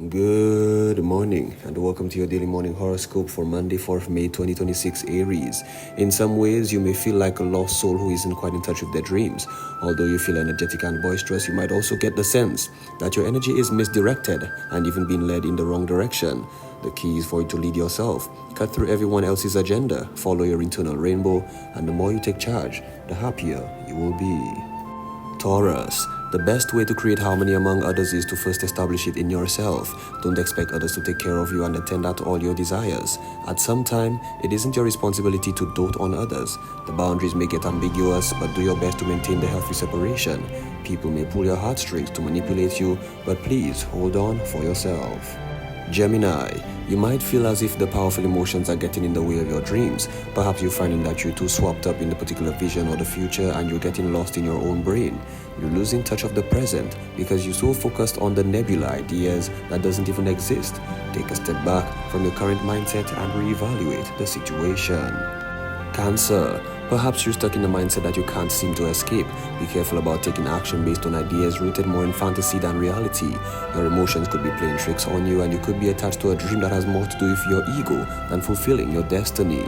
Good morning and welcome to your daily morning horoscope for Monday, 4th May 2026 Aries. In some ways, you may feel like a lost soul who isn't quite in touch with their dreams. Although you feel energetic and boisterous, you might also get the sense that your energy is misdirected and even being led in the wrong direction. The key is for you to lead yourself, cut through everyone else's agenda, follow your internal rainbow, and the more you take charge, the happier you will be. Taurus, the best way to create harmony among others is to first establish it in yourself. Don't expect others to take care of you and attend to all your desires. At some time, it isn't your responsibility to dote on others. The boundaries may get ambiguous, but do your best to maintain the healthy separation. People may pull your heartstrings to manipulate you, but please hold on for yourself. Gemini, you might feel as if the powerful emotions are getting in the way of your dreams. Perhaps you're finding that you're too swapped up in the particular vision or the future and you're getting lost in your own brain. You're losing touch of the present because you're so focused on the nebula ideas that doesn't even exist. Take a step back from your current mindset and reevaluate the situation. Cancer, perhaps you're stuck in a mindset that you can't seem to escape. Be careful about taking action based on ideas rooted more in fantasy than reality. Your emotions could be playing tricks on you and you could be attached to a dream that has more to do with your ego than fulfilling your destiny.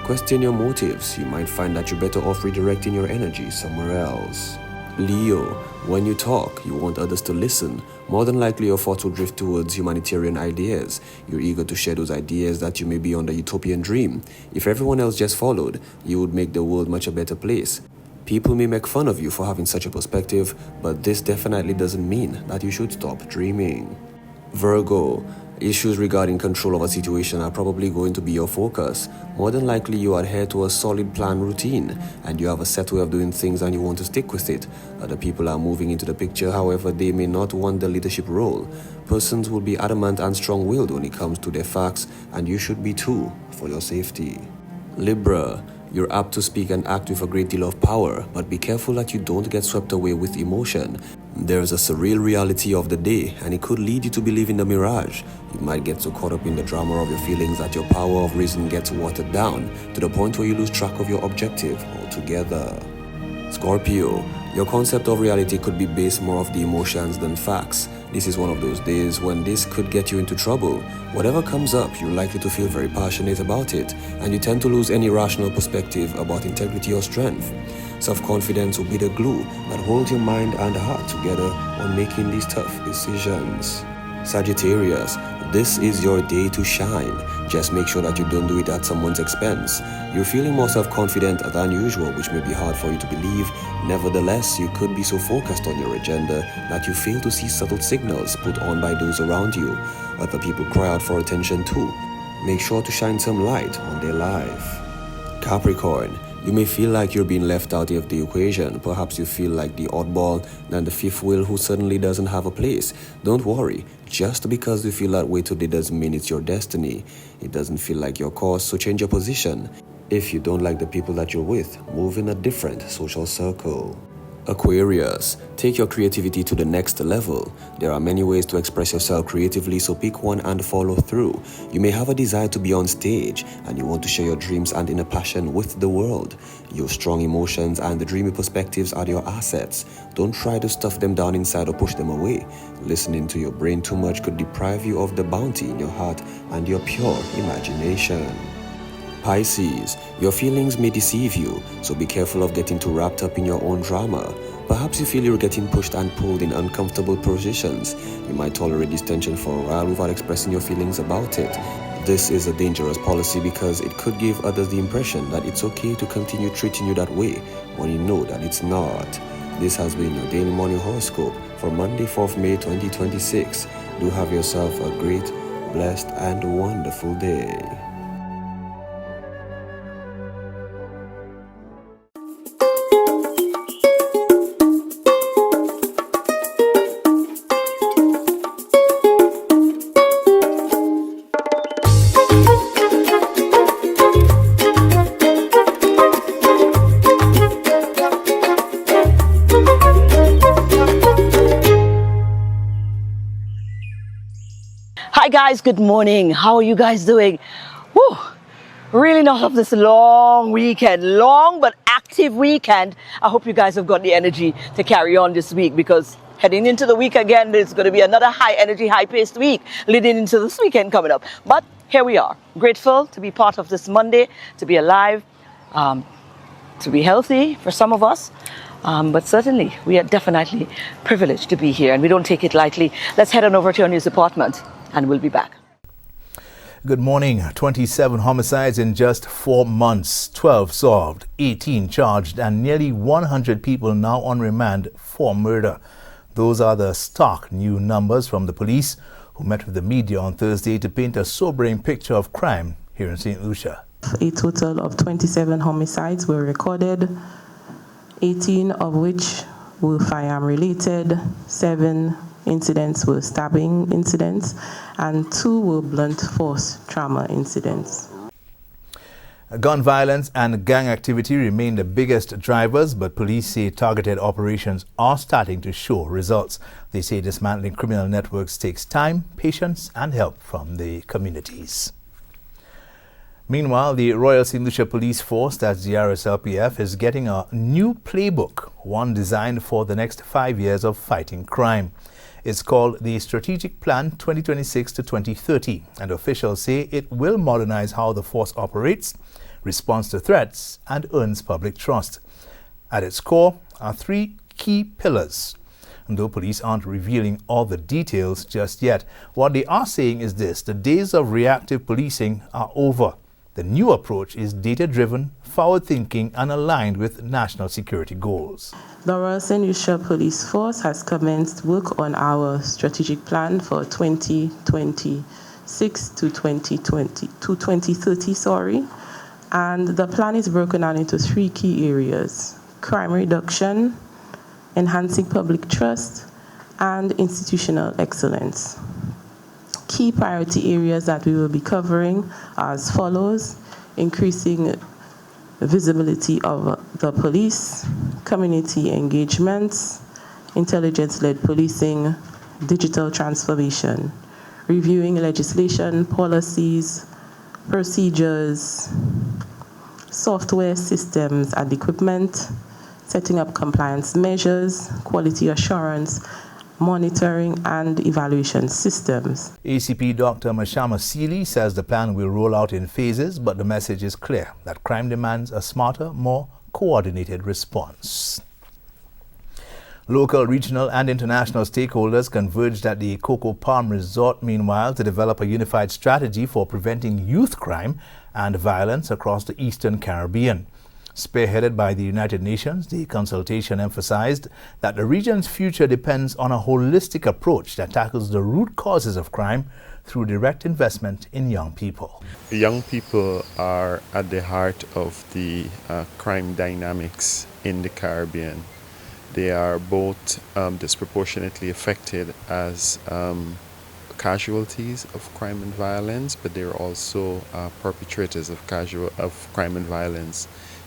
Question your motives. You might find that you're better off redirecting your energy somewhere else. Leo, when you talk, you want others to listen. More than likely, your thoughts will drift towards humanitarian ideas. You're eager to share those ideas that you may be on the utopian dream. If everyone else just followed, you would make the world much a better place. People may make fun of you for having such a perspective, but this definitely doesn't mean that you should stop dreaming. Virgo, issues regarding control of a situation are probably going to be your focus. More than likely, you adhere to a solid plan routine and you have a set way of doing things and you want to stick with it. Other people are moving into the picture, however, they may not want the leadership role. Persons will be adamant and strong-willed when it comes to their facts, and you should be too, for your safety. Libra, you're apt to speak and act with a great deal of power, but be careful that you don't get swept away with emotion. There's a surreal reality of the day, and it could lead you to believe in the mirage. You might get so caught up in the drama of your feelings that your power of reason gets watered down, to the point where you lose track of your objective altogether. Scorpio, your concept of reality could be based more off the emotions than facts. This is one of those days when this could get you into trouble. Whatever comes up, you're likely to feel very passionate about it, and you tend to lose any rational perspective about integrity or strength. Self-confidence will be the glue that holds your mind and heart together when making these tough decisions. Sagittarius, this is your day to shine. Just make sure that you don't do it at someone's expense. You're feeling more self-confident than usual, which may be hard for you to believe. Nevertheless, you could be so focused on your agenda that you fail to see subtle signals put on by those around you. Other people cry out for attention too. Make sure to shine some light on their life. Capricorn, you may feel like you're being left out of the equation. Perhaps you feel like the oddball than the fifth wheel who suddenly doesn't have a place. Don't worry, just because you feel that way today doesn't mean it's your destiny. It doesn't feel like your course, so change your position. If you don't like the people that you're with, move in a different social circle. Aquarius, take your creativity to the next level. There are many ways to express yourself creatively, so pick one and follow through. You may have a desire to be on stage and you want to share your dreams and inner passion with the world. Your strong emotions and the dreamy perspectives are your assets. Don't try to stuff them down inside or push them away. Listening to your brain too much could deprive you of the bounty in your heart and your pure imagination. Pisces, your feelings may deceive you, so be careful of getting too wrapped up in your own drama. Perhaps you feel you're getting pushed and pulled in uncomfortable positions. You might tolerate this tension for a while without expressing your feelings about it. This is a dangerous policy because it could give others the impression that it's okay to continue treating you that way when you know that it's not. This has been your daily morning horoscope for Monday, 4th May 2026. Do have yourself a great, blessed, and wonderful day. Hi guys, good morning. How are you guys doing? Whew, really not of this long but active weekend. I hope you guys have got the energy to carry on this week because heading into the week again. It's going to be another high energy, high paced week leading into this weekend coming up. But here we are, grateful to be part of this Monday, to be alive, to be healthy for some of us. But certainly, we are definitely privileged to be here, and we don't take it lightly. Let's head on over to our news department, and we'll be back. Good morning. 27 homicides in just 4 months, 12 solved, 18 charged, and nearly 100 people now on remand for murder. Those are the stark new numbers from the police, who met with the media on Thursday to paint a sobering picture of crime here in St. Lucia. A total of 27 homicides were recorded, 18 of which were firearm related, 7 incidents were stabbing incidents, and 2 were blunt force trauma incidents. Gun violence and gang activity remain the biggest drivers, but police say targeted operations are starting to show results. They say dismantling criminal networks takes time, patience, and help from the communities. Meanwhile, the Royal St. Lucia Police Force, that's the RSLPF, is getting a new playbook, one designed for the next 5 years of fighting crime. It's called the Strategic Plan 2026 to 2030, and officials say it will modernize how the force operates, responds to threats, and earns public trust. At its core are 3 key pillars. And though police aren't revealing all the details just yet, what they are saying is this: the days of reactive policing are over. The new approach is data-driven, forward-thinking, and aligned with national security goals. The Royal St. Lucia Police Force has commenced work on our strategic plan for 2026 to 2030, and the plan is broken down into 3 key areas: crime reduction, enhancing public trust, and institutional excellence. Key priority areas that we will be covering are as follows: increasing visibility of the police, community engagements, intelligence-led policing, digital transformation, reviewing legislation, policies, procedures, software systems and equipment, setting up compliance measures, quality assurance, monitoring and evaluation systems. ACP Dr. Mashama Seeley says the plan will roll out in phases, but the message is clear that crime demands a smarter, more coordinated response. Local, regional, and international stakeholders converged at the Coco Palm Resort, meanwhile, to develop a unified strategy for preventing youth crime and violence across the Eastern Caribbean. Spearheaded by the United Nations, the consultation emphasized that the region's future depends on a holistic approach that tackles the root causes of crime through direct investment in young people. Young people are at the heart of the crime dynamics in the Caribbean. They are both disproportionately affected as casualties of crime and violence, but they're also perpetrators of crime and violence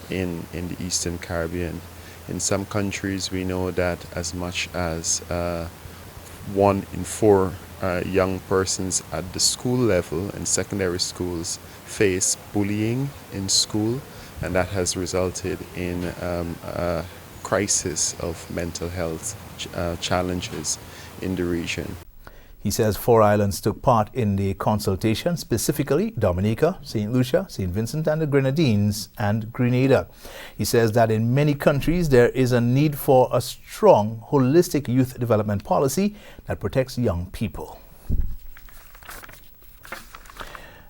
in the Eastern Caribbean. In some countries, we know that as much as 1 in 4 young persons at the school level and secondary schools face bullying in school, and that has resulted in a crisis of mental health challenges in the region. He says 4 islands took part in the consultation, specifically Dominica, St. Lucia, St. Vincent and the Grenadines, and Grenada. He says that in many countries there is a need for a strong, holistic youth development policy that protects young people.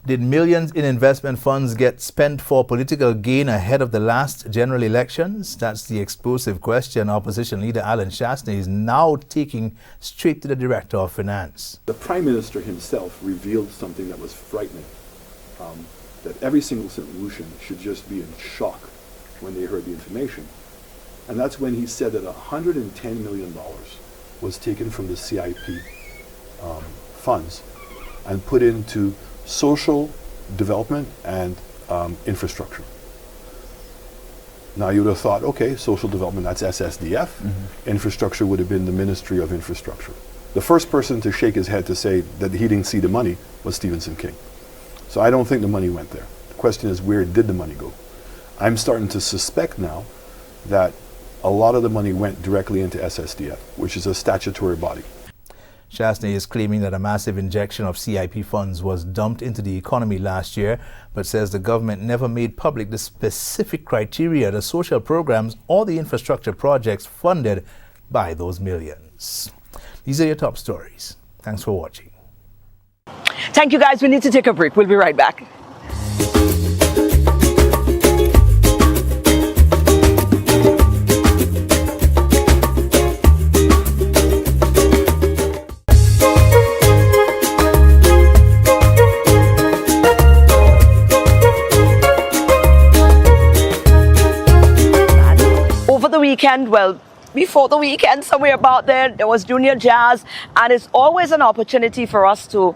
Did millions in investment funds get spent for political gain ahead of the last general elections? That's the explosive question opposition leader Alan Shastney is now taking straight to the Director of Finance. The Prime Minister himself revealed something that was frightening, that every single St. Lucian should just be in shock when they heard the information. And that's when he said that $110 million was taken from the CIP funds and put into social development and infrastructure. Now you would have thought, okay, social development, that's SSDF. Infrastructure would have been the Ministry of Infrastructure. The first person to shake his head to say that he didn't see the money was Stephenson King. So I don't think the money went there. The question is, where did the money go? I'm starting to suspect now that a lot of the money went directly into SSDF, which is a statutory body. Chasney is claiming that a massive injection of CIP funds was dumped into the economy last year, but says the government never made public the specific criteria, the social programs, or the infrastructure projects funded by those millions. These are your top stories. Thanks for watching. Thank you, guys. We need to take a break. We'll be right back. Weekend, well, before the weekend, somewhere about there was Junior Jazz, and it's always an opportunity for us to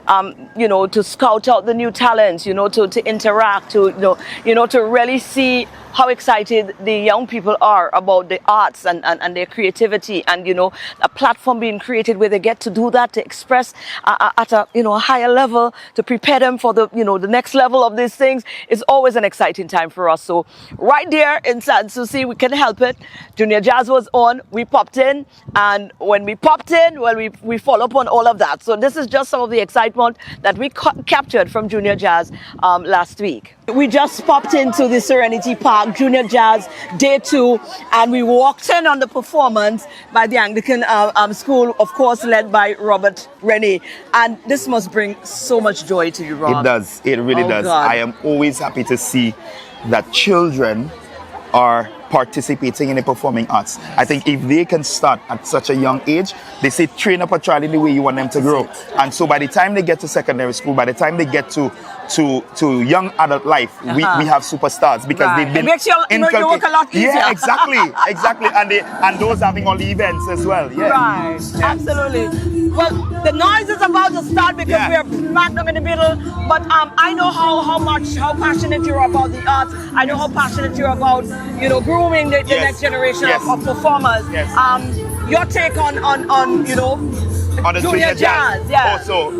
to scout out the new talents, to interact, to really see how excited the young people are about the arts and their creativity, and a platform being created where they get to do that, to express at a a higher level, to prepare them for the the next level of these things. Is always an exciting time for us. So right there in SocaCize, we can help it. Junior Jazz was on, we popped in, and when we popped in, well, we follow up on all of that. So this is just some of the excitement that we captured from Junior Jazz last week. We just popped into the Serenity Park Junior Jazz Day 2, and we walked in on the performance by the Anglican school, of course, led by Rene. And this must bring so much joy to you, Rob. It does. It really does. God. I am always happy to see that children are participating in the performing arts. I think if they can start at such a young age, they say train up a child in the way you want them to grow. And so by the time they get to secondary school, by the time they get to young adult life, we have superstars because they've been it makes your work a lot easier. Yeah, exactly. And those having all the events as well. Yeah. Right, yes. Absolutely. Well, the noise is about to start because we are smack them in the middle. But I know how passionate you're about the arts. I know how passionate you're about grooming the next generation of performers. Yes. Your take on the Junior Jazz. Yeah. Also,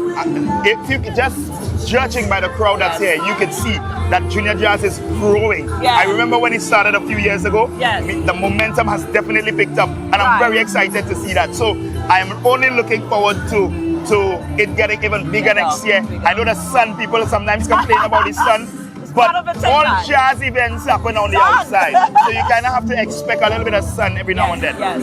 if you could just judging by the crowd that's here, you can see that Junior Jazz is growing. Yes. I remember when it started a few years ago. Yes. The momentum has definitely picked up, and I'm very excited to see that. So I am only looking forward to it getting even bigger next year. I know the sun, people sometimes complain about the sun, but all jazz events happen on the outside, so you kind of have to expect a little bit of sun every now and then. Yes.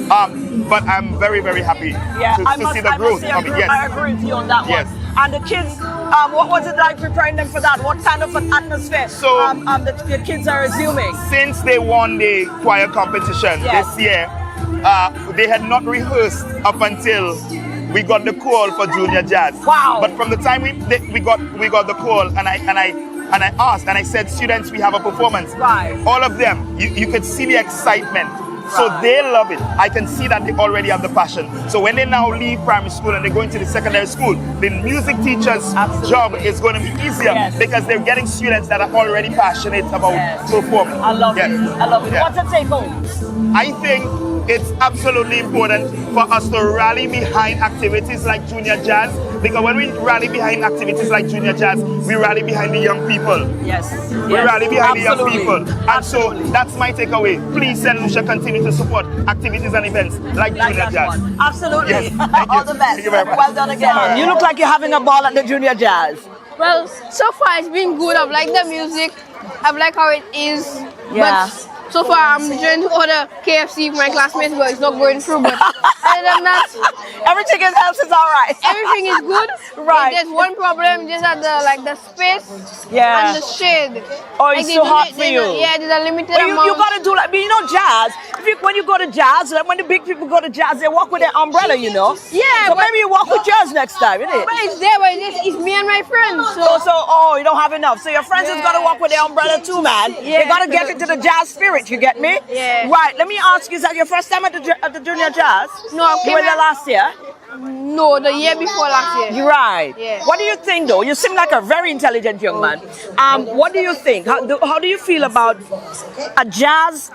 But I'm very, very happy to see the growth of it. Yes. I agree with you on that one. And the kids, what was it like preparing them for that? What kind of an atmosphere the kids are assuming? Since they won the choir competition this year, they had not rehearsed up until we got the call for Junior Jazz. Wow! But from the time we got the call, and I asked, and I said, students, we have a performance. Right. All of them, you could see the excitement. So they love it. I can see that they already have the passion. So when they now leave primary school and they go into the secondary school, the music teacher's job is going to be easier because they're getting students that are already passionate about performing. I love it. I love it. What's the take home? I think it's absolutely important for us to rally behind activities like Junior Jazz, because when we rally behind activities like Junior Jazz, we rally behind the young people. Yes. We rally behind the young people. And so that's my takeaway. Please, St. Lucia, continue to support activities and events like Junior Jazz. One. Absolutely. Yes. All the best. Thank you very much. Well done again. You look like you're having a ball at the Junior Jazz. Well, so far it's been good. I've liked the music. I've liked how it is. Yeah. But so far I'm trying to order KFC for my classmates, but it's not going through. But other than that, everything else is all right. Everything is good. Right. There's one problem, just at the space and the shade. Oh, it's so hot for you. There's a limited amount. You gotta do like, jazz. When you go to jazz, like when the big people go to jazz, they walk with their umbrella, Yeah. So maybe you walk with yours next time, isn't it? But it's there, but it's me and my friends. So you don't have enough. So your friends has got to walk with their umbrella too, man. Yeah. They got to get into the jazz spirit. You get me? Yeah. Right. Let me ask you: is that your first time at the Junior Jazz? No. You were there last year. No, the year before last year. You're right. Yeah. What do you think, though? You seem like a very intelligent young man. What do you think? How do you feel about a jazz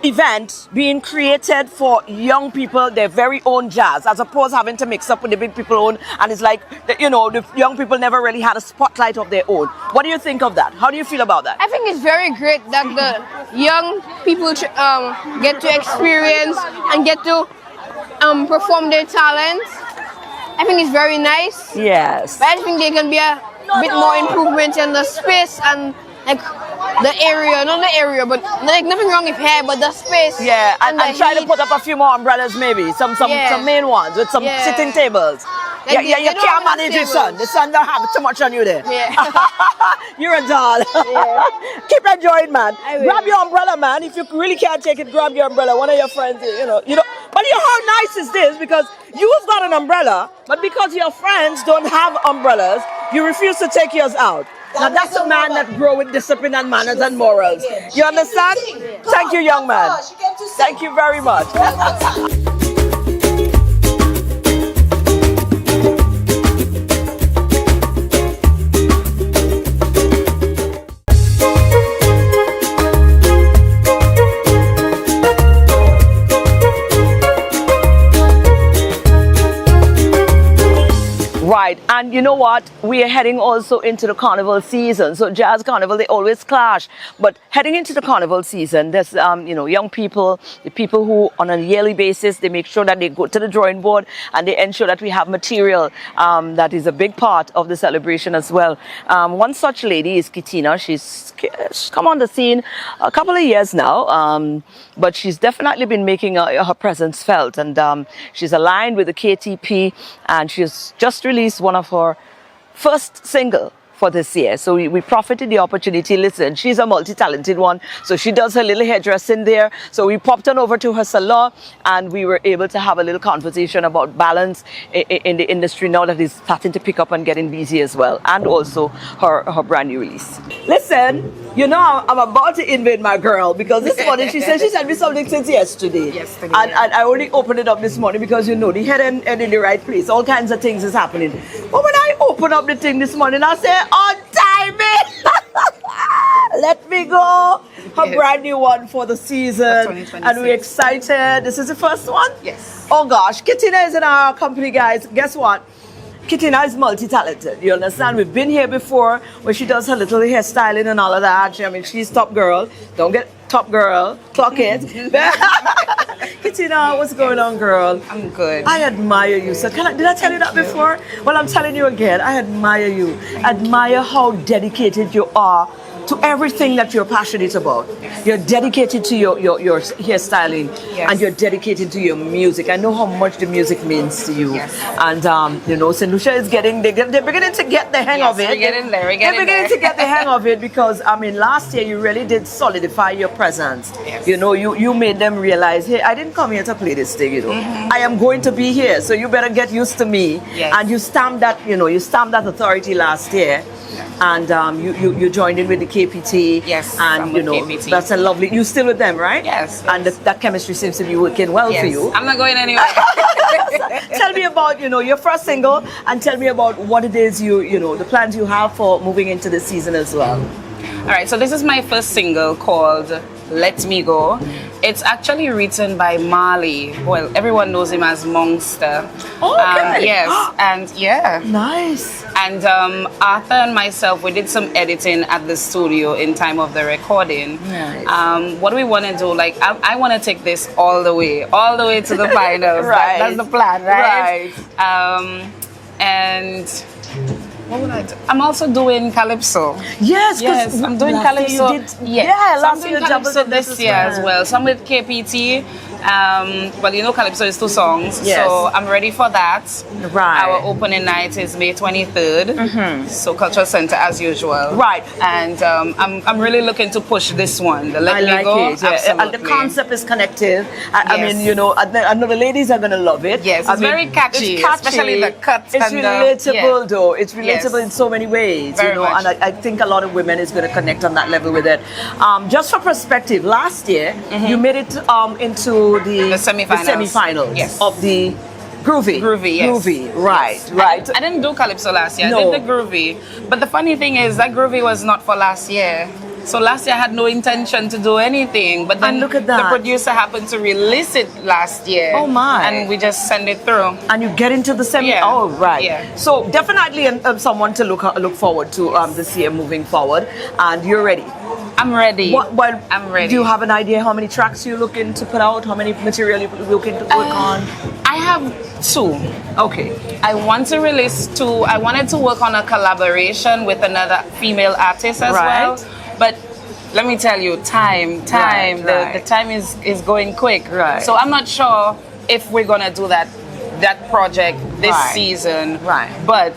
event being created for young people, their very own jazz, as opposed to having to mix up with the big people own, and it's like, you know, the young people never really had a spotlight of their own. What do you think of that? How do you feel about that? I think it's very great that the young people get to experience and get to perform their talents. I think it's very nice. Yes. But I think there can be a bit more improvement in the space and like the area, not the area, but like nothing wrong with hair, but the space. Yeah, and try to put up a few more umbrellas, maybe some main ones with some sitting tables. Like you can't manage it, son. The sun don't have too much on you there. Yeah. You're a doll. Yeah. Keep enjoying, man. Grab your umbrella, man. If you really can't take it, grab your umbrella. One of your friends, you know. But how nice is this? Because you've got an umbrella, but because your friends don't have umbrellas, you refuse to take yours out. Now that's a man that grow with discipline and manners and morals. You understand? Thank you, young man. Thank you very much. Right, and you know what? We are heading also into the carnival season. So jazz carnival, they always clash. But heading into the carnival season, there's young people, the people who on a yearly basis, they make sure that they go to the drawing board and they ensure that we have material that is a big part of the celebration as well. One such lady is Keytinna. She's come on the scene a couple of years now, but she's definitely been making her presence felt, and she's aligned with the KTP, and she's just released one of her first single for this year. So we profited the opportunity. Listen, she's a multi-talented one. So she does her little hairdressing there. So we popped on over to her salon and we were able to have a little conversation about balance in the industry now that is starting to pick up and getting busy as well. And also her brand new release. Listen, I'm about to invade my girl because this morning she sent me something since yesterday. Yesterday. And I only opened it up this morning because the head and in the right place. All kinds of things is happening. But when I open up the thing this morning, I say, on timing! Let me go! Her brand new one for the season. And we're excited. This is the first one? Yes. Oh gosh, Keytinna is in our company, guys. Guess what? Keytinna is multi-talented. You understand? We've been here before where she does her little hairstyling and all of that. I mean, she's top girl. Don't get top girl. Clock it. Keytinna, what's going on, girl? I'm good. I admire you. So did I tell you that before? Well, I'm telling you again. I admire you. Admire how dedicated you are to everything that you're passionate about. You're dedicated to your hairstyling, and you're dedicated to your music. I know how much the music means to you. Yes. And St. Lucia is they're beginning to get the hang of it. We're getting there. They're beginning to get the hang of it because last year you really did solidify your presence. Yes. You made them realize, hey, I didn't come here to play this thing. I am going to be here, so you better get used to me. Yes. And you stamped that authority last year. And you joined in with the KPT. Yes, and I'm with KPT. That's a lovely. You still with them, right? Yes. And that chemistry seems to be working well for you. I'm not going anywhere. Tell me about your first single, and tell me about what it is the plans you have for moving into the season as well. All right, so this is my first single called Let Me Go. It's actually written by Marley. Well, everyone knows him as Monster. Okay. Yes, and yeah. Nice. And Arthur and myself, we did some editing at the studio in time of the recording. Nice. What do we want to do? Like, I want to take this all the way to the finals. Right. That's the plan, right? Right. And what would I do? I'm also doing Calypso. Yes, I'm doing Calypso. last year you I'm doing Calypso doubled this year as well. Some with KPT. Calypso is 2 songs. Yes. So I'm ready for that. Right. Our opening night is May 23rd. So Cultural Center as usual. Right. And I'm really looking to push this one. The Let Me Go. It. Yeah. And the concept is connective. I mean, I know the ladies are gonna love it. Yes, it's very catchy, it's catchy, especially the cuts. It's relatable though. It's relatable Yes. in so many ways. Very much. And I think a lot of women is gonna connect on that level with it. Just for perspective, last year you made it into the semi-finals of the Groovy. Yes. Groovy, right. I didn't do Calypso last year. No. I did the Groovy. But the funny thing is that Groovy was not for last year. So last year I had no intention to do anything, but then And look at that. the producer happened to release it last year. Oh my. And we just send it through. And you get into the semi. Yeah. Oh, right. Yeah. So definitely someone to look forward to this year moving forward. And you're ready. I'm ready. I'm ready. Do you have an idea how many tracks you're looking to put out? How many material you're looking to work on? I have 2. Okay. I want to release 2. I wanted to work on a collaboration with another female artist as Right. well. But let me tell you, time. Right. The time is going quick. Right. So I'm not sure if we're gonna do that project this Right. season. Right. But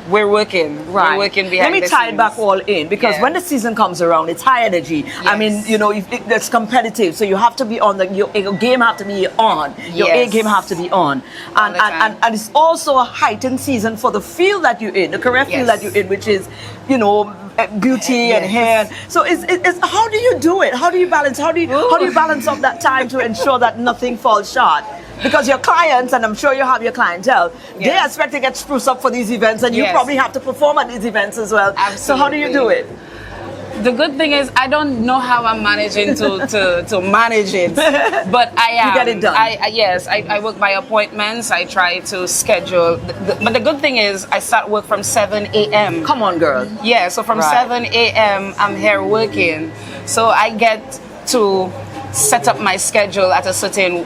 we're working. Right. We're working behind Let me the tie it scenes. back all in because Yeah. when the season comes around, it's high energy. I mean, Yes. you know, it's competitive, so you have to be on your game have to be on. Your A Yes. game have to be on, and the time. and it's also a heightened season for the field that you're in, the career field Yes. that you're in, which is, you know, beauty and Yes. hair. So it's how do you do it? How do you balance? How do you balance up that time to ensure that nothing falls short? Because your clients, and I'm sure you have your clientele, they Yes. expect to get spruced up for these events, and you Yes. probably have to perform at these events as well. So how do you do Absolutely. it? The good thing is I don't know how I'm managing to manage it, but I am. You get it done. I work by appointments. I try to schedule. But the good thing is I start work from 7 a.m. Come on, girl. Yeah, so from Right. 7 a.m. I'm here working. So I get to set up my schedule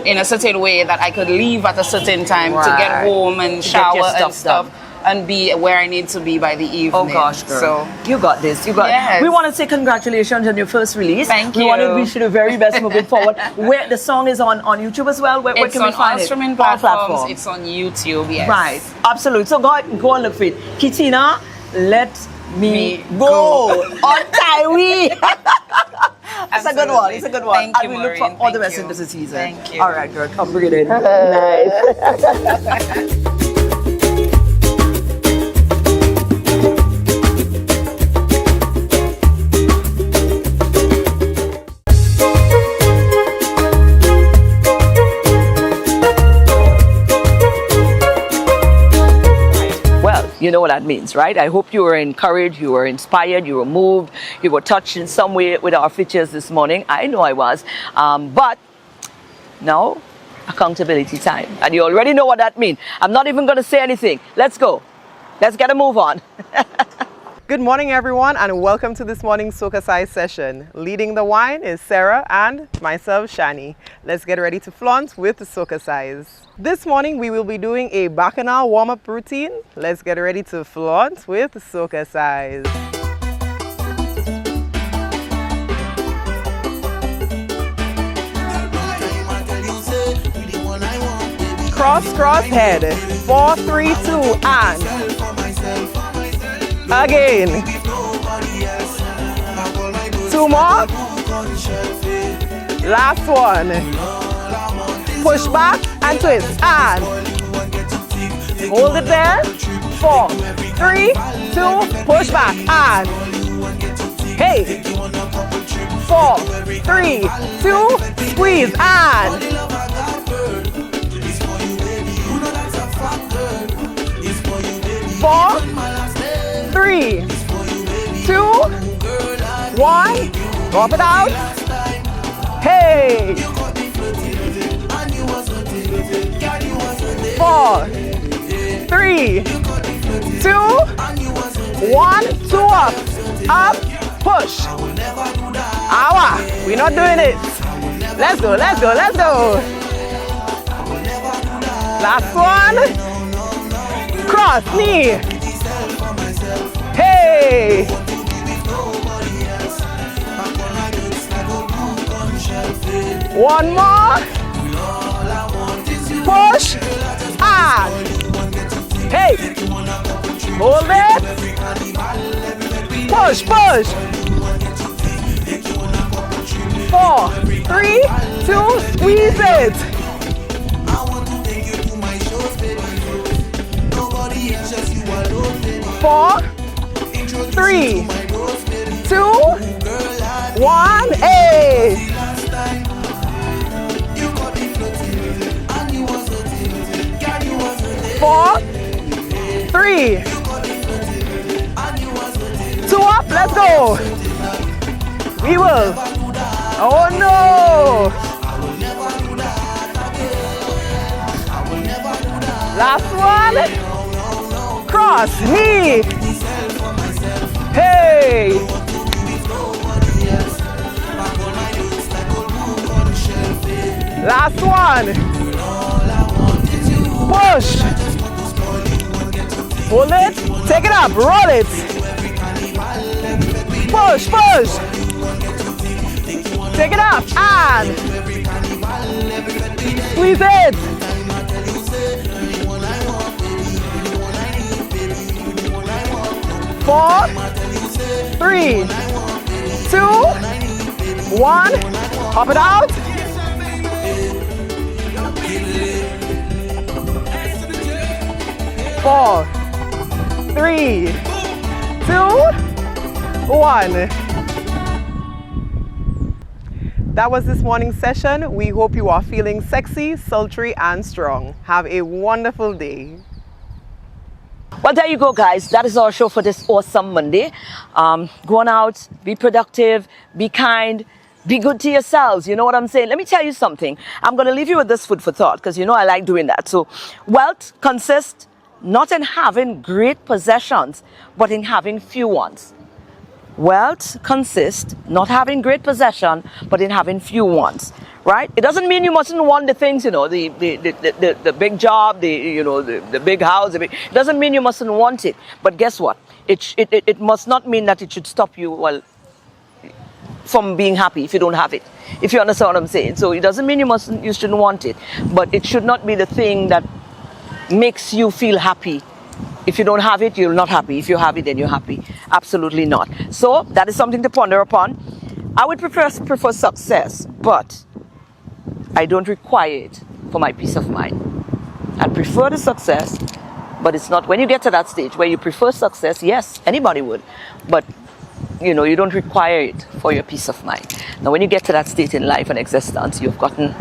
in a certain way that I could leave at a certain time to get Right. home and To get your shower and stuff stuff done. and be where I need to be by the evening. Oh gosh, girl. So You got this. You got Yes. We want to say congratulations on your first release. Thank We want to you. wish you the very best moving forward. Where the song is on YouTube as well. Where it's can we on find all it? streaming All platforms. It's on YouTube. Yes. Right. Absolutely. So go and look for it. Keytinna, let me go. go. On Taiwi. It's a good one. Absolutely. It's a good one. Thank and you, we look for Maureen. all the Thank best you. in this season. Thank you. All right, girl. Come bring it in. Nice. Well, you know what that means, right? I hope you were encouraged, you were inspired, you were moved, you were touched in some way with our features this morning. I know I was. But now, accountability time. And you already know what that means. I'm not even going to say anything. Let's go. Let's get a move on. Good morning, everyone, and welcome to this morning's SocaCize session. Leading the wine is Sarah and myself, Shani. Let's get ready to flaunt with the SocaCize. This morning, we will be doing a Bacchanal warm-up routine. Let's get ready to flaunt with the SocaCize. Cross, cross, head. 4, 3, 2, and. Again. 2 more. Last one. Push back and twist. And. Hold it there. 4, 3, 2, push back. And. Hey. 4, 3, 2, squeeze. And. 4, 3, 2, 1. Drop it out. Hey. 4, 3, 2, 1. 2 up. Up. Push. Awa. We're not doing it. Let's go. Let's go. Let's go. Last one. Cross knee. Hey. One more. Push. And. Hey. Hold it. Push, push. 4, 3, 2, squeeze it. 4, 3, 2, 1, hey! 4, 3, 2 up, let's go! We will. Oh no! Last one. Cross, knee. Hey. Last one. Push. Hold it. Take it up. Roll it. Push, push. Take it up and squeeze it. Four, three, two, one. Pop it out. Four, three, two, one. That was this morning's session. We hope you are feeling sexy, sultry, and strong. Have a wonderful day. Well, there you go, guys. That is our show for this awesome Monday. Go on out, be productive, be kind, be good to yourselves. You know what I'm saying? Let me tell you something. I'm going to leave you with this food for thought because you know I like doing that. So, wealth consists not in having great possessions, but in having few ones. Wealth consists not having great possession, but in having few ones. Right? It doesn't mean you mustn't want the things, you know, the big job, the big house. It doesn't mean you mustn't want it. But guess what? It must not mean that it should stop you from being happy if you don't have it. If you understand what I'm saying. So it doesn't mean you shouldn't want it, but it should not be the thing that makes you feel happy. If you don't have it, you're not happy. If you have it, then you're happy. Absolutely not. So that is something to ponder upon. I would prefer success, but I don't require it for my peace of mind. I prefer the success, but it's not when you get to that stage where you prefer success. Yes, anybody would, but you know, you don't require it for your peace of mind. Now, when you get to that state in life and existence, you've gotten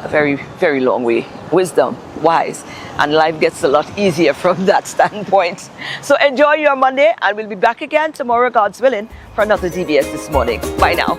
a very, very long way. Wisdom, wise, and life gets a lot easier from that standpoint. So enjoy your Monday, and we'll be back again tomorrow, God's willing, for another DBS This Morning. Bye now.